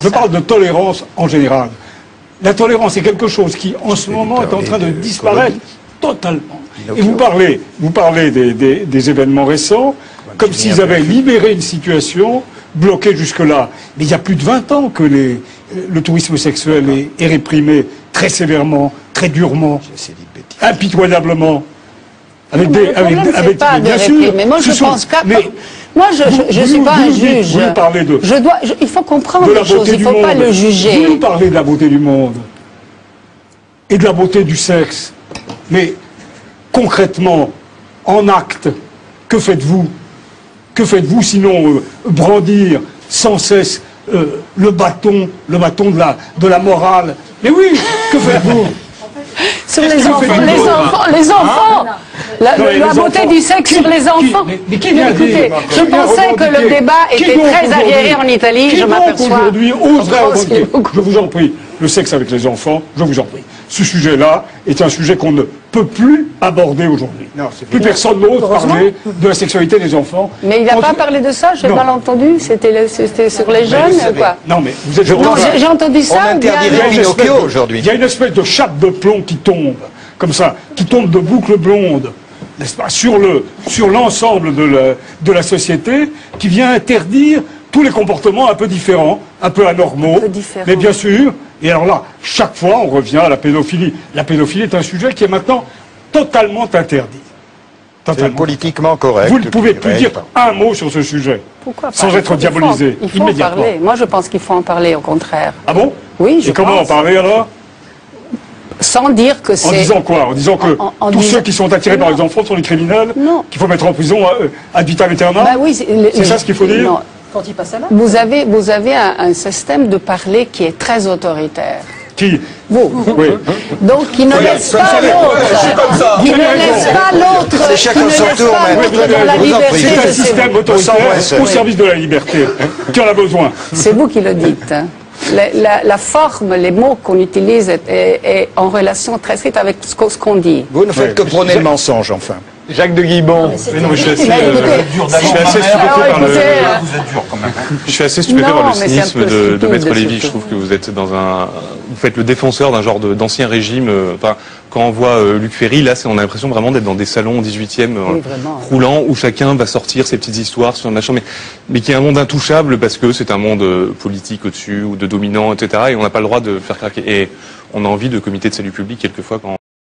Je parle de tolérance en général. La tolérance est quelque chose qui, en ce moment, est en train de disparaître totalement. Et vous parlez des événements récents, comme s'ils avaient libéré une situation bloquée jusque-là. Mais il y a plus de 20 ans que le tourisme sexuel est réprimé très sévèrement, très durement, impitoyablement. Avec bien sûr. Mais moi, je pense pas. Moi, je ne suis pas un juge. Vous nous parlez de. Il faut comprendre les choses. Il ne faut pas le juger. Vous nous parlez de la beauté du monde et de la beauté du sexe. Mais concrètement, en acte, que faites-vous? Que faites-vous sinon brandir sans cesse le bâton de la morale? Mais oui, que faites-vous? Sur les enfants, la beauté du sexe sur les enfants. Écoutez, je pensais que le débat était très arriéré en Italie, je m'aperçois. Aujourd'hui, je vous en prie, le sexe avec les enfants, je vous en prie. Ce sujet-là est un sujet qu'on ne peut plus aborder aujourd'hui. Plus personne n'ose parler de la sexualité des enfants. Mais il n'a pas parlé de ça, j'ai mal entendu. C'était sur les jeunes, quoi. Non, mais vous êtes... J'ai entendu ça. On interdirait Pinocchio aujourd'hui. Il y a une espèce de chape de plomb qui tombe, comme ça, qui tombe de boucles blondes, n'est-ce pas, sur l'ensemble de la société, qui vient interdire tous les comportements un peu différents, un peu anormaux. Mais bien sûr, et alors là, chaque fois, on revient à la pédophilie. La pédophilie est un sujet qui est maintenant totalement interdit. C'est politiquement correct. Vous ne pouvez plus dire un mot sur ce sujet, sans être diabolisé il faut immédiatement. En parler. Moi, je pense qu'il faut en parler, au contraire. Ah bon? Oui, je Et comment en parler alors? Sans dire que c'est... En disant quoi? En disant que tous ceux qui sont attirés par les enfants sont des criminels? Non. Qu'il faut mettre en prison ad vitam aeternam? Bah oui, c'est ça ce qu'il faut dire? Non. Quand il passe à l'acte. Vous avez un système de parler qui est très autoritaire. Qui? Vous. Oui. Donc, il ne laisse pas l'autre. Il ne laisse pas l'autre. C'est chacun son tour, dans la liberté. C'est un système autoritaire au service de la liberté, qui en a besoin. C'est vous qui le dites. La forme, les mots qu'on utilise est en relation très stricte avec ce qu'on dit. Vous ne faites que prôner le mensonge, enfin. Jacques de Guibon. Je suis assez stupéfait par le cynisme de Maître Lévy. Je trouve que vous êtes vous faites le défenseur d'un genre d'ancien régime. Quand on voit Luc Ferry, là, on a l'impression vraiment d'être dans des salons 18e roulants où chacun va sortir ses petites histoires sur le machin, mais qui est un monde intouchable parce que c'est un monde politique au-dessus ou de dominant, etc. Et on n'a pas le droit de faire craquer. Et on a envie de comité de salut public quelquefois quand